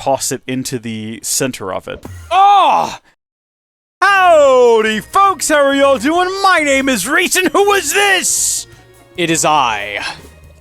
toss it into the center of it. Oh! Howdy, folks! How are y'all doing? My name is Rees, and who is this? It is I.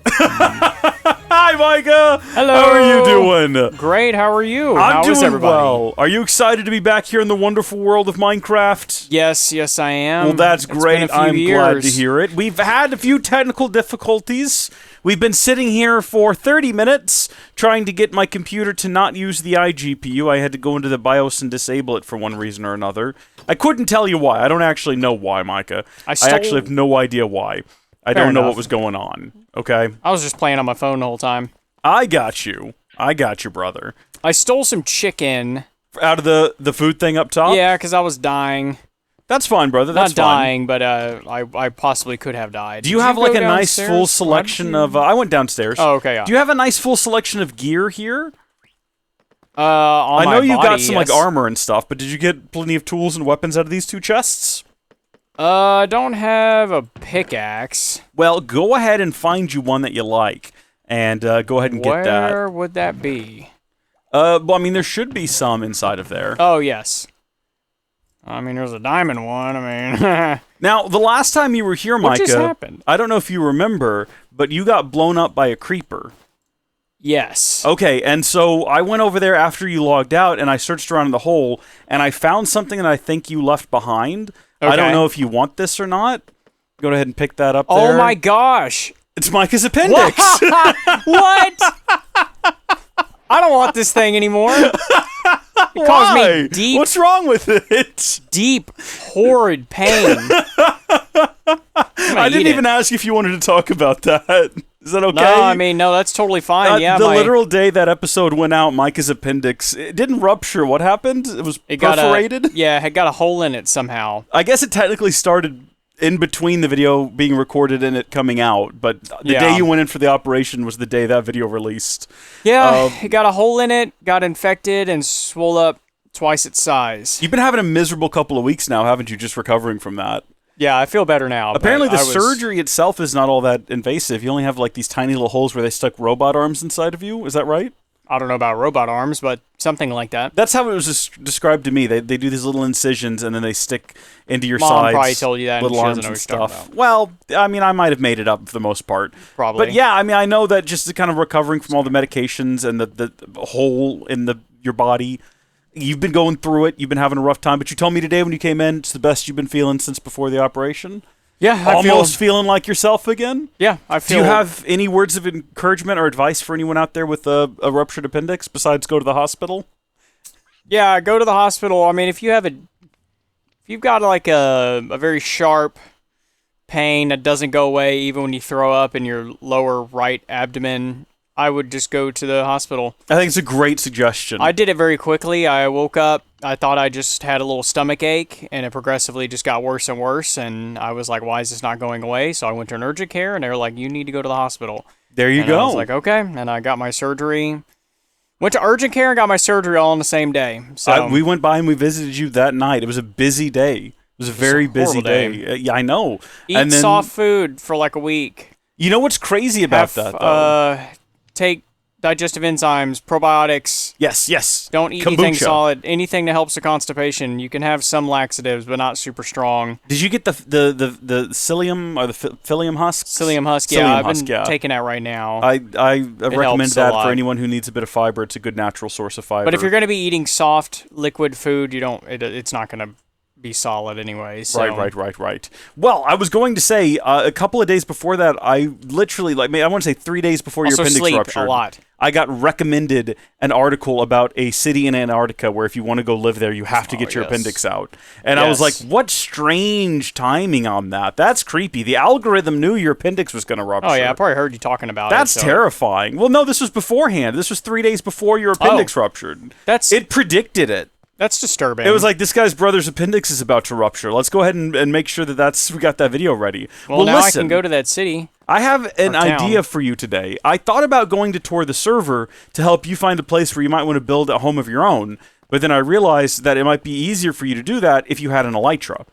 Hi, Micah! Hello! How are you doing? Great, how are you? I'm How is doing everybody? well. Are you excited to be back here in the wonderful world of Minecraft? Yes, I am. Well, that's It's great. been a few I'm years. glad to hear it. We've had a few technical difficulties. We've been sitting here for 30 minutes trying to get my computer to not use the iGPU. I had to go into the BIOS and disable it for one reason or another. I couldn't tell you why. I don't actually know why, Micah. I actually have no idea why. I don't know what was going on, okay? I was just playing on my phone the whole time. I got you. I got you, brother. I stole some chicken. Out of the food thing up top? Yeah, because I was dying. That's fine, brother. That's Not dying, but I possibly could have died. Do you have like a nice full selection of... I went downstairs. Oh, okay, yeah. Do you have a nice full selection of gear here? On I know you got body, some like armor and stuff, but did you get plenty of tools and weapons out of these two chests? I don't have a pickaxe. Well, go ahead and find you one that you like, and go ahead and get that. Where would that be? Well, I mean, there should be some inside of there. Oh, yes. I mean, there's a diamond one. I mean... Now, the last time you were here, Micah... What just happened? I don't know if you remember, but you got blown up by a creeper. Yes. Okay, and so I went over there after you logged out, and I searched around in the hole, and I found something that I think you left behind. Okay. I don't know if you want this or not. Go ahead and pick that up there. Oh my gosh! It's Micah's appendix! What? I don't want this thing anymore. It caused me deep... What's wrong with it? Deep, horrid pain. I didn't even ask if you wanted to talk about that. Is that okay? No, I mean, no, that's totally fine. Yeah, the literal day that episode went out, Micah's appendix, it didn't rupture. What happened? It was perforated? Yeah, it got a hole in it somehow. I guess it technically started in between the video being recorded and it coming out, but the day you went in for the operation was the day that video released. Yeah, it got a hole in it, got infected, and swole up twice its size. You've been having a miserable couple of weeks now, haven't you, just recovering from that? Yeah, I feel better now. Apparently the surgery itself is not all that invasive. You only have like these tiny little holes where they stuck robot arms inside of you. Is that right? I don't know about robot arms, but something like that. That's how it was described to me. They do these little incisions and then they stick into your sides. Mom probably told you that. Little and arms and stuff. Well, I mean, I might have made it up for the most part. Probably. But yeah, I mean, I know that just kind of recovering from all the medications and the hole in your body. You've been going through it. You've been having a rough time. But you told me today when you came in, it's the best you've been feeling since before the operation. Yeah, Almost feeling like yourself again? Yeah, I feel... Do you have any words of encouragement or advice for anyone out there with a ruptured appendix besides go to the hospital? Yeah, go to the hospital. I mean, if you've got like a very sharp pain that doesn't go away even when you throw up in your lower right abdomen, I would just go to the hospital. I think it's a great suggestion. I did it very quickly. I woke up, I thought I just had a little stomach ache, and it progressively just got worse and worse, and I was like, why is this not going away? So I went to an urgent care, and they were like, you need to go to the hospital. There you go. I was like, okay, and I got my surgery. Went to urgent care and got my surgery all on the same day. So we went by and we visited you that night. It was a busy day. It was a very busy day. Yeah, I know. Eat soft food for like a week. You know what's crazy about that, though? Take digestive enzymes, probiotics. Yes. Don't eat anything solid. Anything that helps the constipation. You can have some laxatives, but not super strong. Did you get the psyllium or the psyllium husk? Psyllium husk, yeah. I've been taking that right now. I recommend that for anyone who needs a bit of fiber. It's a good natural source of fiber. But if you're going to be eating soft liquid food, it's not going to be solid anyway. So. Right. Well, I was going to say a couple of days before that, I literally I want to say 3 days before your appendix ruptured. A lot. I got recommended an article about a city in Antarctica where if you want to go live there, you have to get your appendix out. And I was like, what strange timing on that. That's creepy. The algorithm knew your appendix was going to rupture. Oh, yeah. I probably heard you talking about it. That's terrifying. Well, no, this was beforehand. This was 3 days before your appendix ruptured. It predicted it. That's disturbing. It was like, this guy's brother's appendix is about to rupture. Let's go ahead and make sure that we got that video ready. Well, now listen, I can go to that city. I have an idea for you today. I thought about going to tour the server to help you find a place where you might want to build a home of your own, but then I realized that it might be easier for you to do that if you had an elytra.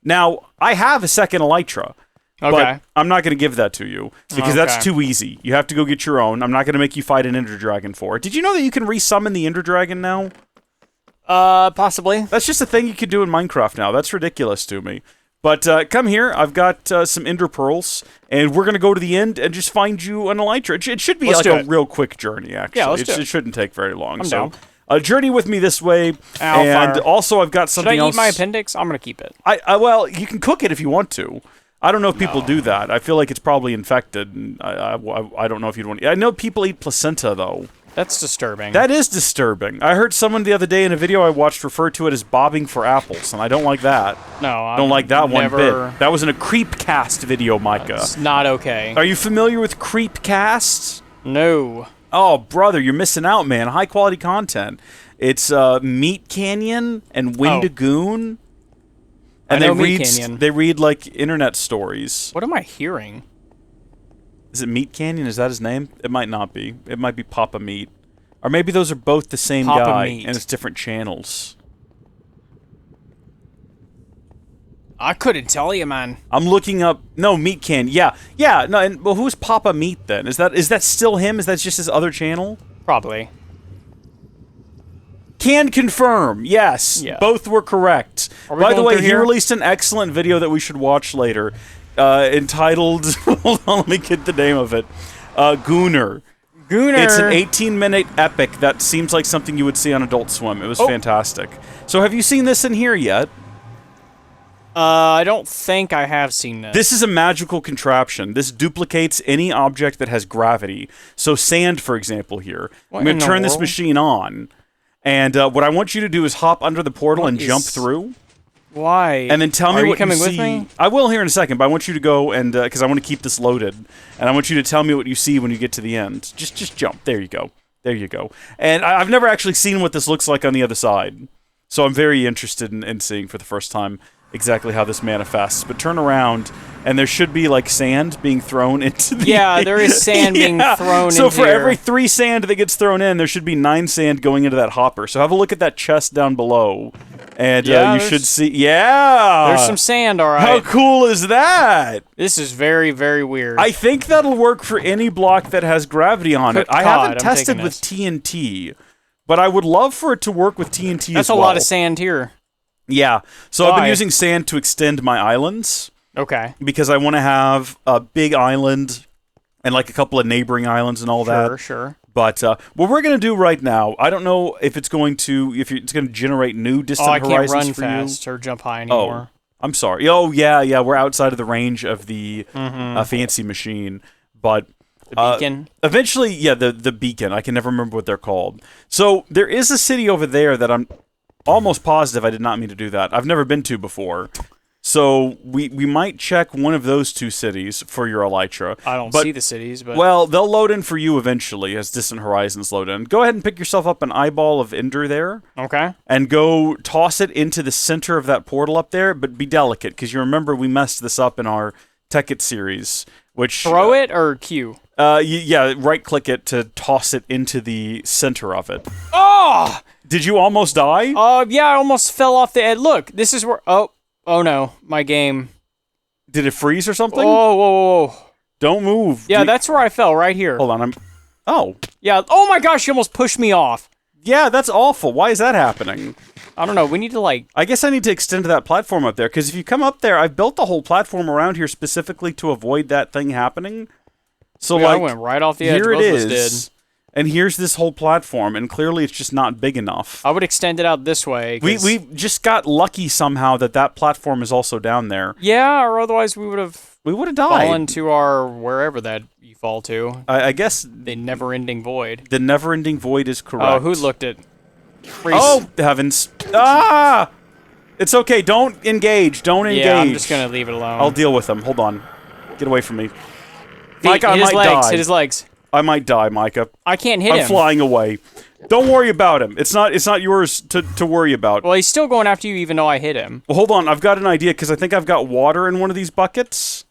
Now, I have a second elytra, Okay. But I'm not going to give that to you because that's Okay. too easy. You have to go get your own. I'm not going to make you fight an Ender Dragon for it. Did you know that you can resummon the Ender Dragon now? Possibly. That's just a thing you could do in Minecraft now. That's ridiculous to me. But come here. I've got some Ender Pearls, and we're going to go to the end and just find you an Elytra. It should be Let's like do a it. real quick journey, actually. Yeah, let's do it. It shouldn't take very long. I'm so, down. journey with me this way. Ow, and fire. also, I've got Should something I else. eat my appendix? I'm gonna keep it. Well, you can cook it if you want to. I don't know if people do that. I feel like it's probably infected. And I don't know if you'd want to. I know people eat placenta, though. That's disturbing. That is disturbing. I heard someone the other day in a video I watched refer to it as bobbing for apples, and I don't like that. No, I Don't like that one never... bit. That was in a Creepcast video, Micah. It's not okay. Are you familiar with Creepcasts? No. Oh, brother, you're missing out, man. High quality content. It's Meat Canyon and Windagoon. And I know Meat Canyon. They read like internet stories. What am I hearing? Is it Meat Canyon? Is that his name? It might not be. It might be Papa Meat. Or maybe those are both the same Papa guy, Meat. and it's different channels. I couldn't tell you, man. I'm looking up. No, Meat Canyon. Yeah. No. And well, who's Papa Meat then? Is that still him? Is that just his other channel? Probably. Can confirm. Yes. Yeah. Both were correct. Are we By the going way, through he here? released an excellent video that we should watch later, entitled. Hold on, let me get the name of it. Gooner. Gooner. It's an 18-minute epic that seems like something you would see on Adult Swim. It was fantastic. So have you seen this in here yet? I don't think I have seen this. This is a magical contraption. This duplicates any object that has gravity. So sand, for example, here. What I'm going in to the turn this world? machine on. And what I want you to do is hop under the portal and jump through. Why? And then tell me Are what you coming with see. me? I will here in a second, but I want you to go and because I want to keep this loaded, and I want you to tell me what you see when you get to the end. Just jump. There you go. There you go. And I've never actually seen what this looks like on the other side, so I'm very interested in seeing for the first time exactly how this manifests. But turn around, and there should be like sand being thrown into the. Yeah, there is sand being thrown So into for here. every 3 sand that gets thrown in, there should be 9 sand going into that hopper. So have a look at that chest down below. And Yeah, you there's- should see, there's some sand, all How right. cool is that? This is very, very weird. I think that'll work for any block that has gravity on it. Good I God, haven't I'm tested taking with this. TNT, but I would love for it to work with TNT That's as well. a lot of sand here. Yeah, so I've been Why? using sand to extend my islands Okay. because I want to have a big island and like a couple of neighboring islands and all that. Sure. But what we're gonna do right now, I don't know if it's going to it's going to generate new distant Oh, I can't horizons run for fast or jump high you. anymore. I'm sorry. Oh yeah, we're outside of the range of the fancy machine, but The beacon. eventually, yeah, the beacon. I can never remember what they're called. So there is a city over there that I'm almost positive I did not mean to do that. I've never been to before. So we might check one of those 2 cities for your Elytra. I don't but- see the cities, but Well, they'll load in for you eventually as distant horizons load in. Go ahead and pick yourself up an eyeball of Ender there okay. and go toss it into the center of that portal up there, but be delicate because you remember we messed this up in our Tech It series, which Throw it or Q? yeah, right click it to toss it into the center of it. Oh! Did you almost die? Yeah, I almost fell off the edge. Look, this is where. Oh no, my game. Did it freeze or something? Whoa. Don't move. Yeah, that's where I fell, right here. Hold on, Oh. Yeah. Oh my gosh, you almost pushed me off. Yeah, that's awful. Why is that happening? I don't know. We need to like. I guess I need to extend that platform up there, because if you come up there, I've built the whole platform around here specifically to avoid that thing happening. So, I like, went right off the edge. here it Both of us is, did. and here's this whole platform, and clearly it's just not big enough. I would extend it out this way. We just got lucky somehow that platform is also down there. Yeah, or otherwise we would have We would have died. fallen to our wherever that you fall to. I guess The never-ending void. the never-ending void is correct. Oh, who looked at? Rees. Oh, heavens. Ah! It's okay. Don't engage. Don't engage. Yeah, I'm just gonna leave it alone. I'll deal with him. Hold on. Get away from me. Feet, Micah, I hit his might legs. die. Hit his legs. I might die, Micah. I can't hit I'm him. flying away. Don't worry about him. It's not yours to worry about. Well, he's still going after you, even though I hit him. Well, hold on. I've got an idea because I think I've got water in one of these buckets.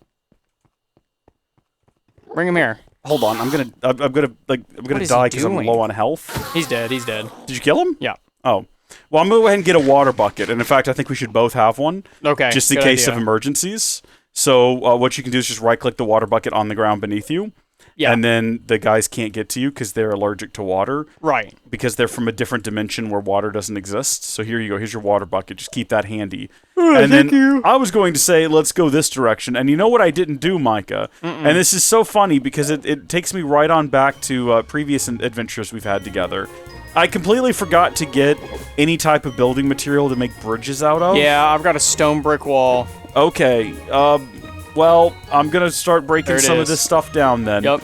Bring him here. Hold on. I'm gonna What is he die because I'm doing? low on health. He's dead. He's dead. Did you kill him? Yeah. Oh. Well, I'm gonna go ahead and get a water bucket, and in fact, I think we should both have one. Okay. Just in good case idea. of emergencies. So what you can do is just right-click the water bucket on the ground beneath you. Yeah. And then the guys can't get to you because they're allergic to water. Right. Because they're from a different dimension where water doesn't exist. So here you go. Here's your water bucket. Just keep that handy. Thank you. I was going to say, let's go this direction. And you know what I didn't do, Micah? And this is so funny because it takes me right on back to previous adventures we've had together. I completely forgot to get any type of building material to make bridges out of. Yeah, I've got a stone brick wall. Okay. Well, I'm going to start breaking some of this stuff down then. Yep.